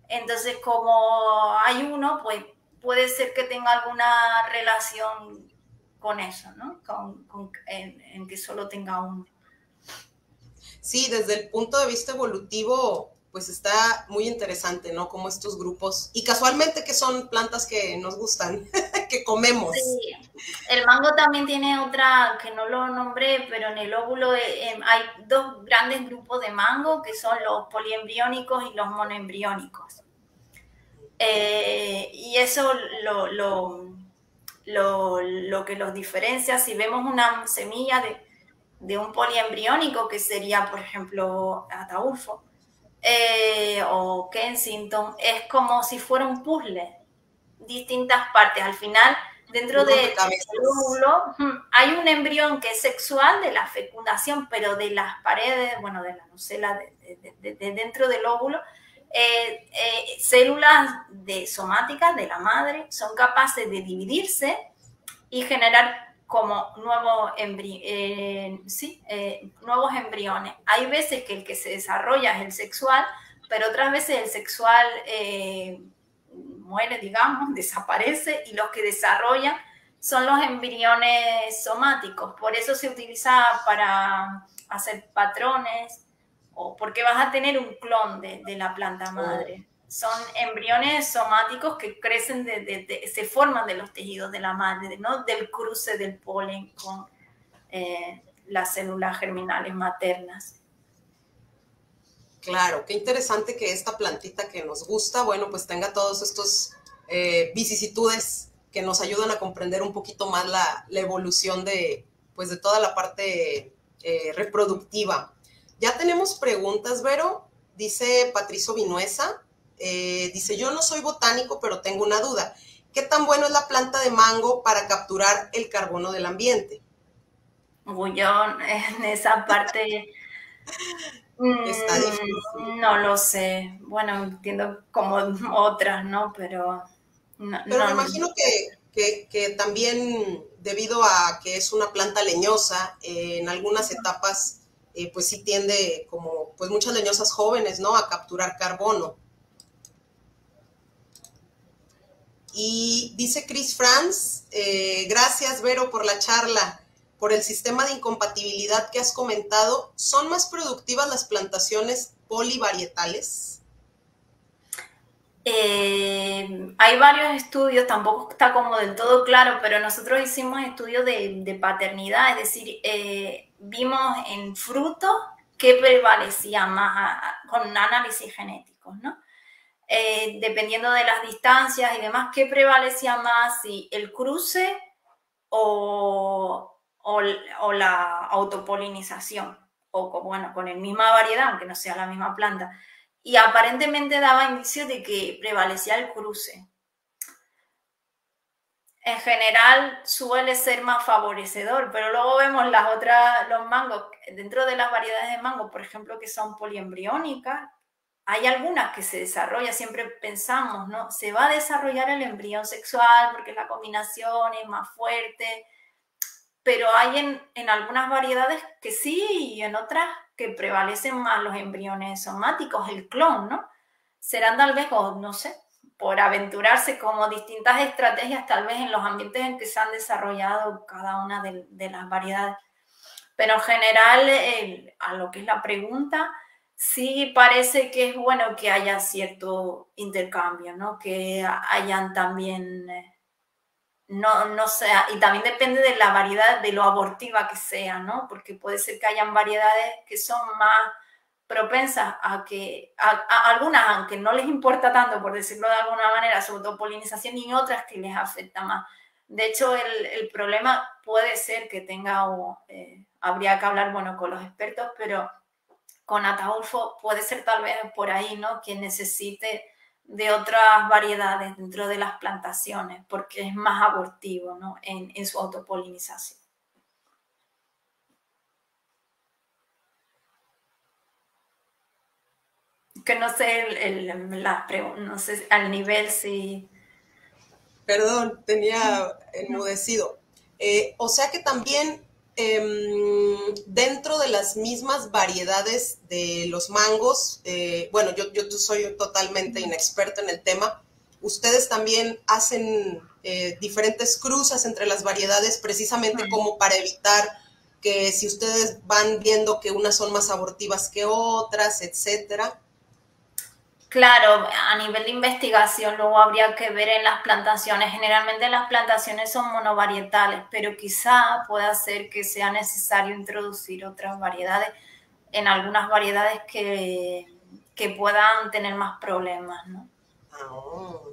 [SPEAKER 2] Entonces, como hay uno, pues puede ser que tenga alguna relación con eso, ¿no? En que solo tenga uno.
[SPEAKER 1] Sí, desde el punto de vista evolutivo, pues está muy interesante, ¿no? Como estos grupos, y casualmente que son plantas que nos gustan, que comemos.
[SPEAKER 2] Sí, el mango también tiene otra, que no lo nombré, pero en el óvulo hay dos grandes grupos de mango, que son los poliembriónicos y los monoembriónicos. Y eso lo que los diferencia, si vemos una semilla de un poliembriónico, que sería, por ejemplo, Ataulfo, o Kensington, es como si fuera un puzzle, distintas partes. Al final, dentro del óvulo, hay un embrión que es sexual de la fecundación, pero de las paredes, bueno, de la nucela de dentro del óvulo, células somáticas de la madre son capaces de dividirse y generar como nuevos embriones. Hay veces que el que se desarrolla es el sexual, pero otras veces el sexual muere, digamos, desaparece, y los que desarrollan son los embriones somáticos. Por eso se utiliza para hacer patrones, o porque vas a tener un clon de la planta madre. Son embriones somáticos que crecen, se forman de los tejidos de la madre, ¿no? Del cruce del polen con las células germinales maternas.
[SPEAKER 1] Claro, qué interesante que esta plantita que nos gusta, bueno, pues tenga todos estos vicisitudes que nos ayudan a comprender un poquito más la evolución de, pues, de toda la parte reproductiva. Ya tenemos preguntas, Vero. Dice Patricio Vinuesa, dice, yo no soy botánico, pero tengo una duda. ¿Qué tan bueno es la planta de mango para capturar el carbono del ambiente?
[SPEAKER 2] Uy, yo en esa parte
[SPEAKER 1] Está difícil.
[SPEAKER 2] no lo sé. Bueno, entiendo como otras, ¿no? Pero
[SPEAKER 1] Pero me imagino que también debido a que es una planta leñosa, en algunas etapas pues sí tiende, como pues muchas leñosas jóvenes, ¿no?, a capturar carbono. Y dice Chris Franz, gracias Vero por la charla, por el sistema de incompatibilidad que has comentado. ¿Son más productivas las plantaciones polivarietales?
[SPEAKER 2] Hay varios estudios, tampoco está como del todo claro, pero nosotros hicimos estudios de paternidad, es decir, vimos en frutos qué prevalecía más con análisis genéticos, ¿no? Dependiendo de las distancias y demás, qué prevalecía más, si el cruce o la autopolinización, o bueno, con la misma variedad, aunque no sea la misma planta. Y aparentemente daba indicios de que prevalecía el cruce. En general suele ser más favorecedor, pero luego vemos los mangos, dentro de las variedades de mango, por ejemplo, que son poliembriónicas, hay algunas que se desarrollan, siempre pensamos, ¿no? Se va a desarrollar el embrión sexual porque la combinación es más fuerte, pero hay en algunas variedades que sí, y en otras que prevalecen más los embriones somáticos, el clon, ¿no? Serán tal vez, o no sé, por aventurarse como distintas estrategias, tal vez en los ambientes en que se han desarrollado cada una de las variedades. Pero en general, a lo que es la pregunta, sí parece que es bueno que haya cierto intercambio, ¿no? Que hayan también... no sea, y también depende de la variedad, de lo abortiva que sea, ¿no? Porque puede ser que hayan variedades que son más propensas a que, a algunas, aunque no les importa tanto, por decirlo de alguna manera, su autopolinización, y otras que les afecta más. De hecho, el problema puede ser que tenga, habría que hablar, bueno, con los expertos, pero con Ataulfo puede ser tal vez por ahí, ¿no? Que necesite de otras variedades dentro de las plantaciones, porque es más abortivo, ¿no? en su autopolinización. Que no sé, no sé al nivel si...
[SPEAKER 1] Perdón, tenía enmudecido. O sea que también dentro de las mismas variedades de los mangos, bueno, yo soy totalmente inexperta en el tema, ustedes también hacen diferentes cruzas entre las variedades precisamente como para evitar que si ustedes van viendo que unas son más abortivas que otras, etcétera.
[SPEAKER 2] Claro, a nivel de investigación luego habría que ver en las plantaciones. Generalmente las plantaciones son monovarietales, pero quizá pueda ser que sea necesario introducir otras variedades, en algunas variedades que puedan tener más problemas, ¿no?
[SPEAKER 1] Oh.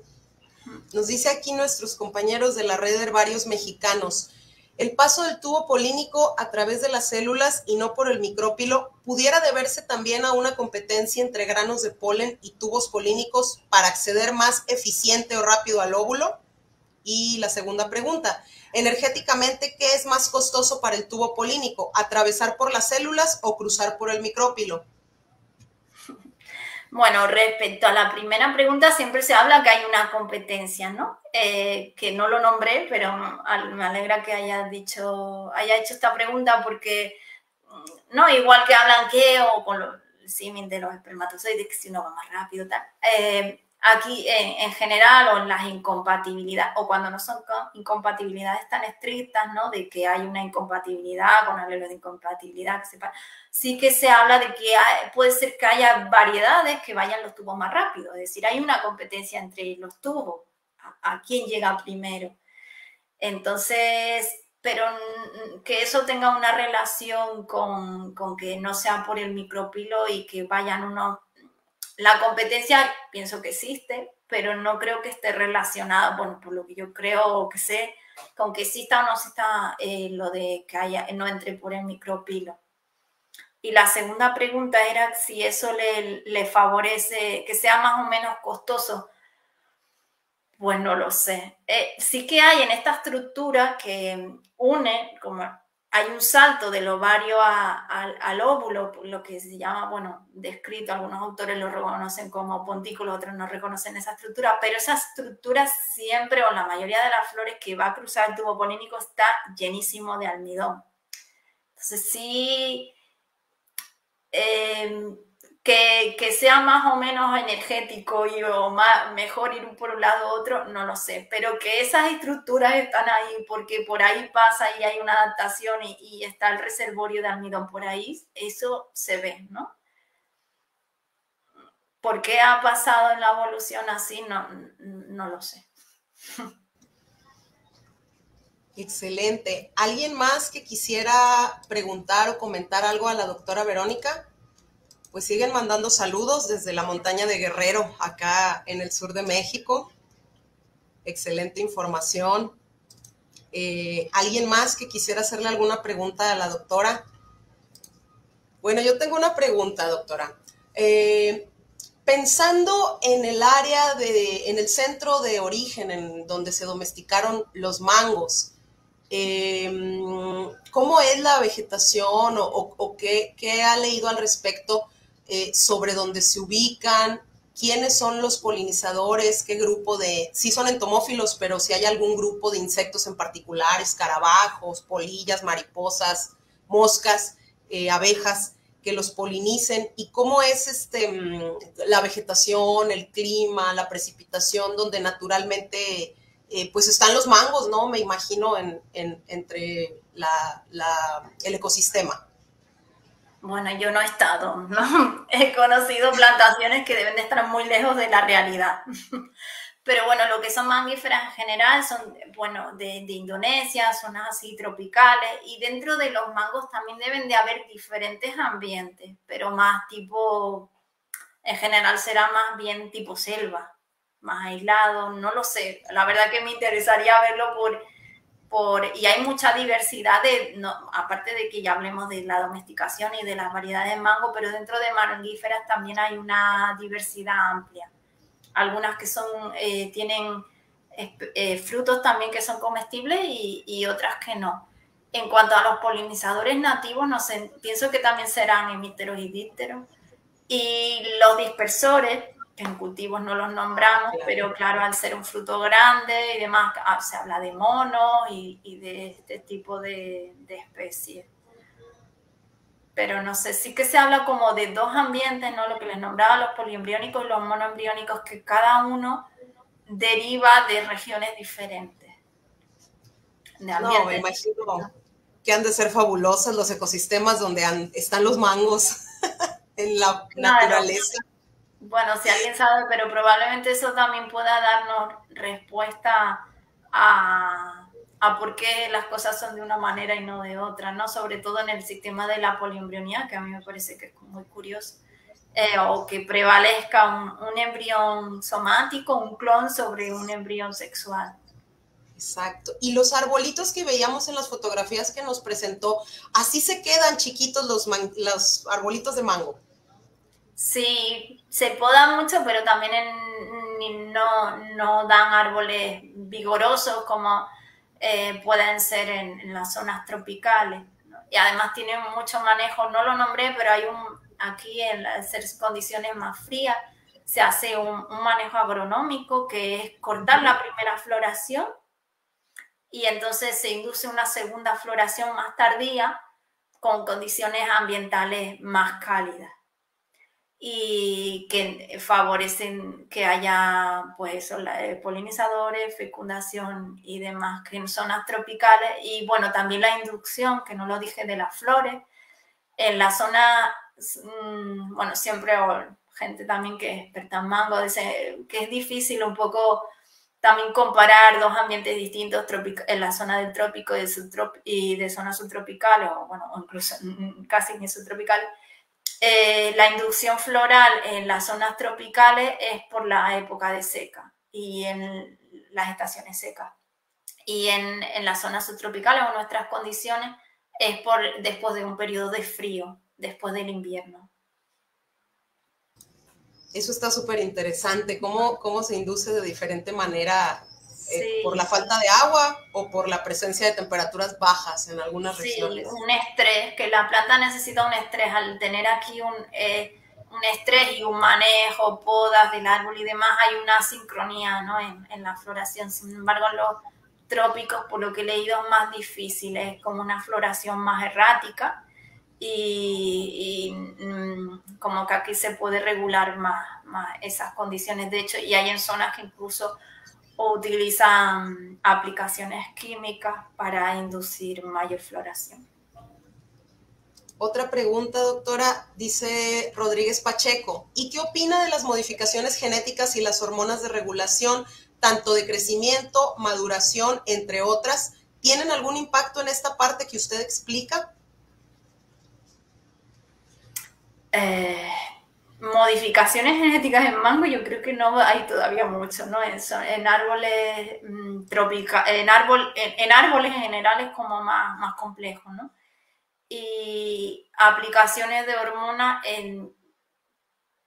[SPEAKER 1] Nos dice aquí nuestros compañeros de la red de herbarios mexicanos, el paso del tubo polínico a través de las células y no por el micrópilo pudiera deberse también a una competencia entre granos de polen y tubos polínicos para acceder más eficiente o rápido al óvulo. Y la segunda pregunta, energéticamente, ¿qué es más costoso para el tubo polínico? ¿Atravesar por las células o cruzar por el micrópilo?
[SPEAKER 2] Bueno, respecto a la primera pregunta, siempre se habla que hay una competencia, ¿no? Que no lo nombré, pero me alegra que haya hecho esta pregunta porque, no, igual que hablan que, o con el símil de los espermatozoides, que si uno va más rápido, tal. Aquí, en general, o en las incompatibilidades, o cuando no son incompatibilidades tan estrictas, ¿no? De que hay una incompatibilidad con alelos de incompatibilidad, que sí que se habla de que puede ser que haya variedades que vayan los tubos más rápido, es decir, hay una competencia entre los tubos, a quién llega primero. Entonces, pero que eso tenga una relación con que no sea por el micropilo y que vayan unos... La competencia pienso que existe, pero no creo que esté relacionada, bueno, por lo que yo creo o que sé, con que exista o no exista lo de que no entre por el micropilo. Y la segunda pregunta era si eso le favorece, que sea más o menos costoso. Pues no lo sé. Sí que hay en esta estructura que une, como hay un salto del ovario al óvulo, lo que se llama, bueno, descrito, algunos autores lo reconocen como pontículo, otros no reconocen esa estructura, pero esa estructura siempre, o la mayoría de las flores que va a cruzar el tubo polínico, está llenísimo de almidón. Entonces sí... que sea más o menos energético o mejor ir por un lado u otro, no lo sé, pero que esas estructuras están ahí porque por ahí pasa y hay una adaptación y está el reservorio de almidón por ahí, eso se ve, ¿no? ¿Por qué ha pasado en la evolución así? No lo sé.
[SPEAKER 1] Excelente. ¿Alguien más que quisiera preguntar o comentar algo a la doctora Verónica? Pues siguen mandando saludos desde la montaña de Guerrero, acá en el sur de México. Excelente información. ¿Alguien más que quisiera hacerle alguna pregunta a la doctora? Bueno, yo tengo una pregunta, doctora. Pensando en el área en el centro de origen, en donde se domesticaron los mangos, ¿cómo es la vegetación o qué ha leído al respecto sobre dónde se ubican? ¿Quiénes son los polinizadores? ¿Qué grupo sí son entomófilos, pero si hay algún grupo de insectos en particular, escarabajos, polillas, mariposas, moscas, abejas, que los polinicen? ¿Y cómo es la vegetación, el clima, la precipitación, donde naturalmente pues están los mangos, ¿no? Me imagino entre el ecosistema.
[SPEAKER 2] Bueno, yo no he estado, ¿no? He conocido plantaciones que deben de estar muy lejos de la realidad. Pero bueno, lo que son mamíferas en general son, bueno, de Indonesia, zonas así tropicales, y dentro de los mangos también deben de haber diferentes ambientes, pero más tipo, en general será más bien tipo selva, más aislado, no lo sé. La verdad que me interesaría verlo y hay mucha diversidad, aparte de que ya hablemos de la domesticación y de las variedades de mango, pero dentro de mamíferas también hay una diversidad amplia. Algunas que tienen frutos también que son comestibles y otras que no. En cuanto a los polinizadores nativos, no sé, pienso que también serán hemípteros y dípteros. Y los dispersores, que en cultivos no los nombramos, claro, pero claro, al ser un fruto grande y demás, se habla de monos y de este tipo de especies. Pero no sé, sí que se habla como de dos ambientes, ¿no? Lo que les nombraba, los poliembriónicos y los monoembriónicos, que cada uno deriva de regiones diferentes.
[SPEAKER 1] No, me imagino que han de ser fabulosos los ecosistemas donde están los mangos en la naturaleza.
[SPEAKER 2] Bueno, si alguien sabe, pero probablemente eso también pueda darnos respuesta a por qué las cosas son de una manera y no de otra, ¿no? Sobre todo en el sistema de la poliembrionía, que a mí me parece que es muy curioso, o que prevalezca un embrión somático, un clon sobre un embrión sexual.
[SPEAKER 1] Exacto. Y los arbolitos que veíamos en las fotografías que nos presentó, así se quedan chiquitos los arbolitos de mango.
[SPEAKER 2] Sí, se podan mucho, pero también no dan árboles vigorosos como pueden ser en las zonas tropicales, ¿no? Y además tienen mucho manejo, no lo nombré, pero hay aquí al ser condiciones más frías, se hace un manejo agronómico que es cortar la primera floración y entonces se induce una segunda floración más tardía con condiciones ambientales más cálidas y que favorecen que haya pues eso, polinizadores, fecundación y demás, que en zonas tropicales. Y bueno, también la inducción, que no lo dije, de las flores. En la zona, bueno, siempre gente también que es experta en mango, dice que es difícil un poco también comparar dos ambientes distintos en la zona del trópico y de zonas subtropicales, o bueno, o incluso casi ni subtropicales. La inducción floral en las zonas tropicales es por la época de seca y en las estaciones secas. Y en las zonas subtropicales o nuestras condiciones es después de un periodo de frío, después del invierno.
[SPEAKER 1] Eso está súper interesante, cómo se induce de diferente manera,
[SPEAKER 2] Sí.
[SPEAKER 1] por la falta de agua o por la presencia de temperaturas bajas en algunas regiones.
[SPEAKER 2] Sí, un estrés, que la planta necesita un estrés. Al tener aquí un estrés y un manejo, podas del árbol y demás, hay una sincronía, ¿no? en la floración. Sin embargo, en los trópicos, por lo que he leído, es más difícil, es como una floración más errática y como que aquí se puede regular más esas condiciones. De hecho, y hay en zonas que incluso utilizan aplicaciones químicas para inducir mayor floración.
[SPEAKER 1] Otra pregunta, doctora, dice Rodríguez Pacheco, ¿y qué opina de las modificaciones genéticas y las hormonas de regulación, tanto de crecimiento, maduración, entre otras? ¿Tienen algún impacto en esta parte que usted explica?
[SPEAKER 2] Modificaciones genéticas en mango, yo creo que no hay todavía mucho, ¿no? En árboles tropicales, en árboles en general es como más complejo, ¿no? Y aplicaciones de hormonas,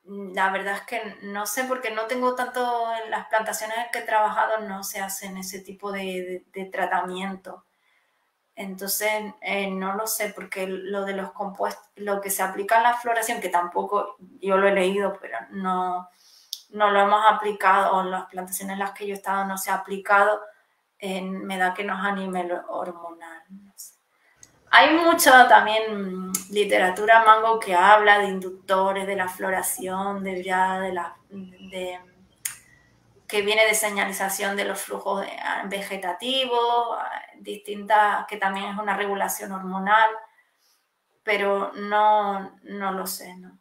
[SPEAKER 2] la verdad es que no sé, porque no tengo tanto, en las plantaciones en que he trabajado no se hacen ese tipo de tratamiento. Entonces, no lo sé, porque lo de los compuestos, lo que se aplica en la floración, que tampoco yo lo he leído, pero no lo hemos aplicado, o en las plantaciones en las que yo he estado no se ha aplicado, me da que no es a nivel hormonal. No sé. Hay mucha también literatura mango que habla de inductores, de la floración, que viene de señalización de los flujos vegetativos, distintas, que también es una regulación hormonal, pero no lo sé, ¿no?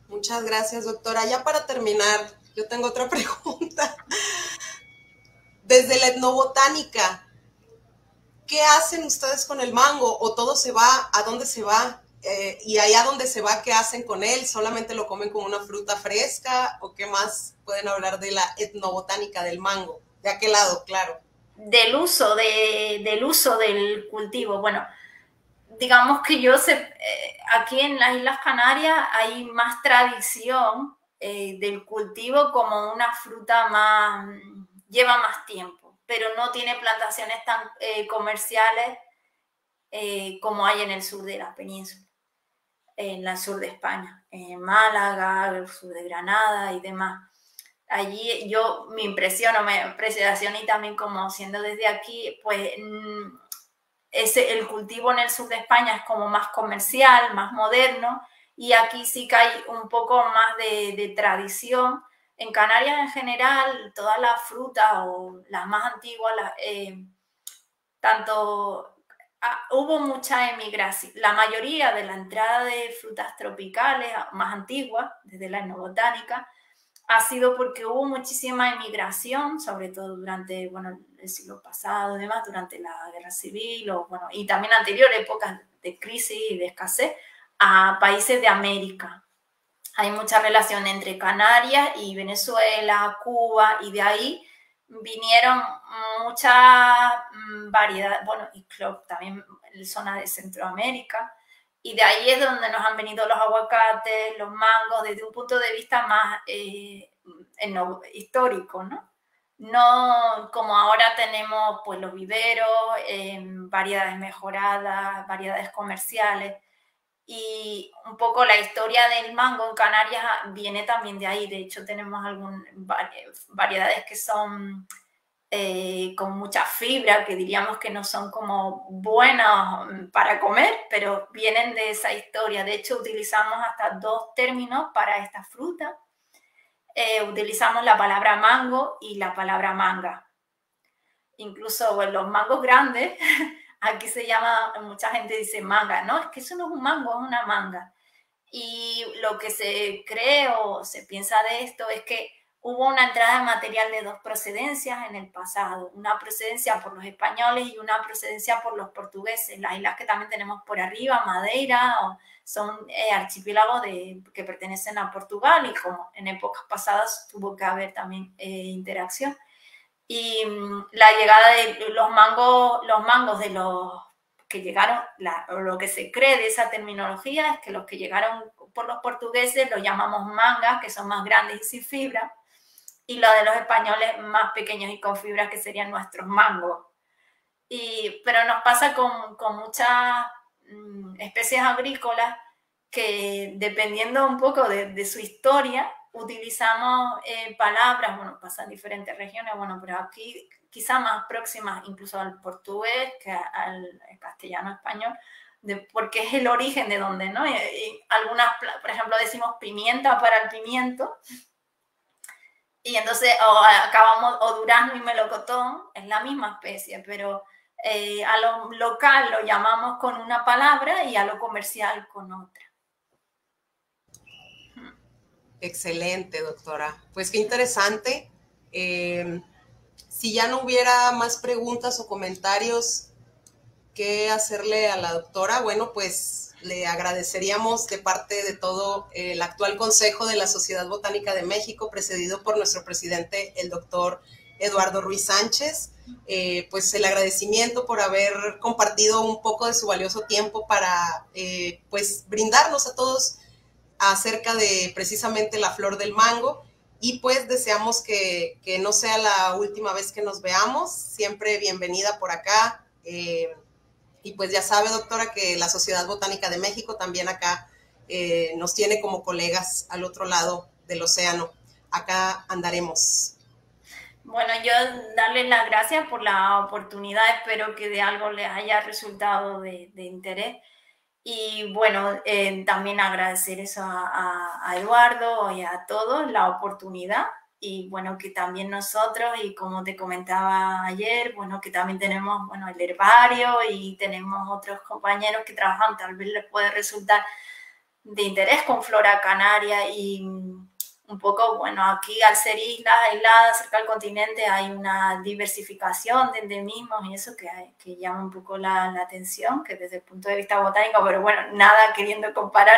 [SPEAKER 1] Muchas gracias, doctora. Ya para terminar, yo tengo otra pregunta. Desde la etnobotánica, ¿qué hacen ustedes con el mango? ¿O todo se va? ¿A dónde se va? Y allá donde se va, ¿qué hacen con él? ¿Solamente lo comen como una fruta fresca? ¿O qué más pueden hablar de la etnobotánica del mango? ¿De a qué lado, claro?
[SPEAKER 2] Del uso del cultivo. Bueno, digamos que aquí en las Islas Canarias hay más tradición del cultivo como una fruta lleva más tiempo, pero no tiene plantaciones tan comerciales como hay en el sur de la península, en el sur de España, en Málaga, el sur de Granada y demás. Allí mi impresión y también como siendo desde aquí, pues el cultivo en el sur de España es como más comercial, más moderno, y aquí sí que hay un poco más de tradición. En Canarias en general, todas las frutas o las más antiguas, hubo mucha emigración. La mayoría de la entrada de frutas tropicales más antiguas, desde la etnobotánica, ha sido porque hubo muchísima emigración, sobre todo durante el siglo pasado, demás, durante la guerra civil y también anterior, épocas de crisis y de escasez, a países de América. Hay mucha relación entre Canarias y Venezuela, Cuba, y de ahí vinieron mucha variedad, y también en zona de Centroamérica, y de ahí es donde nos han venido los aguacates, los mangos, desde un punto de vista más histórico, ¿no? No, como ahora tenemos pues los viveros, variedades mejoradas, variedades comerciales, y un poco la historia del mango en Canarias viene también de ahí. De hecho, tenemos variedades que son con mucha fibra, que diríamos que no son como buenas para comer, pero vienen de esa historia. De hecho, utilizamos hasta dos términos para esta fruta. Utilizamos la palabra mango y la palabra manga. Incluso bueno, los mangos grandes, aquí se llama, mucha gente dice manga, no, es que eso no es un mango, es una manga. Y lo que se cree o se piensa de esto es que hubo una entrada de material de dos procedencias en el pasado, una procedencia por los españoles y una procedencia por los portugueses. Las islas que también tenemos por arriba, Madeira, son archipiélagos que pertenecen a Portugal, y como en épocas pasadas tuvo que haber también interacción. Y la llegada de los mangos de los que llegaron, lo que se cree de esa terminología es que los que llegaron por los portugueses los llamamos mangas, que son más grandes y sin fibra, y los de los españoles más pequeños y con fibra, que serían nuestros mangos. Pero nos pasa con muchas especies agrícolas que, dependiendo un poco de su historia, utilizamos palabras, bueno, pasa en diferentes regiones, bueno, pero aquí quizá más próximas incluso al portugués que al castellano español, porque es el origen de donde, ¿no? Y algunas, por ejemplo, decimos pimienta para el pimiento, y entonces o durazno y melocotón, es la misma especie, pero a lo local lo llamamos con una palabra y a lo comercial con otra.
[SPEAKER 1] Excelente, doctora. Pues qué interesante. Si ya no hubiera más preguntas o comentarios que hacerle a la doctora, bueno, pues le agradeceríamos de parte de todo el actual Consejo de la Sociedad Botánica de México, precedido por nuestro presidente, el doctor Eduardo Ruiz Sánchez, pues el agradecimiento por haber compartido un poco de su valioso tiempo para pues brindarnos a todos acerca de precisamente la flor del mango, y pues deseamos que no sea la última vez que nos veamos. Siempre bienvenida por acá, y pues ya sabe, doctora, que la Sociedad Botánica de México también acá nos tiene como colegas al otro lado del océano. Acá andaremos.
[SPEAKER 2] Bueno, yo darles las gracias por la oportunidad, espero que de algo les haya resultado de interés. Y bueno, también agradecer eso a Eduardo y a todos la oportunidad, y bueno, que también nosotros, y como te comentaba ayer, bueno, que también tenemos, bueno, el herbario y tenemos otros compañeros que trabajan, tal vez les puede resultar de interés con flora canaria. Y un poco, bueno, aquí al ser islas aisladas cerca del continente hay una diversificación de endemismos y eso que llama un poco la atención, que desde el punto de vista botánico, pero bueno, nada queriendo comparar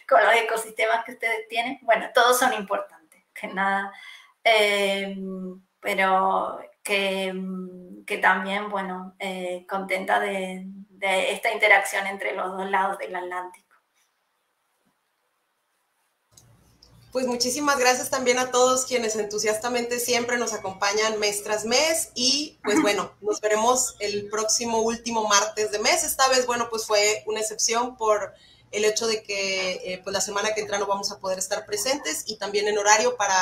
[SPEAKER 2] con los ecosistemas que ustedes tienen. Bueno, todos son importantes, que nada, pero que también, bueno, contenta de esta interacción entre los dos lados del Atlántico.
[SPEAKER 1] Pues muchísimas gracias también a todos quienes entusiastamente siempre nos acompañan mes tras mes, y pues bueno, nos veremos el próximo último martes de mes. Esta vez, bueno, pues fue una excepción por el hecho de que pues la semana que entra no vamos a poder estar presentes, y también en horario para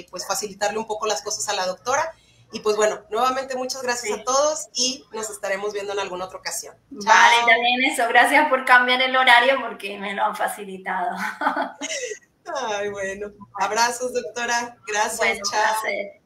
[SPEAKER 1] pues facilitarle un poco las cosas a la doctora. Y pues bueno, nuevamente muchas gracias a todos, y nos estaremos viendo en alguna otra ocasión.
[SPEAKER 2] Vale, chao. También eso, gracias por cambiar el horario porque me lo han facilitado.
[SPEAKER 1] Ay, bueno. Abrazos, doctora. Gracias.
[SPEAKER 2] Bueno,
[SPEAKER 1] chao.
[SPEAKER 2] Placer.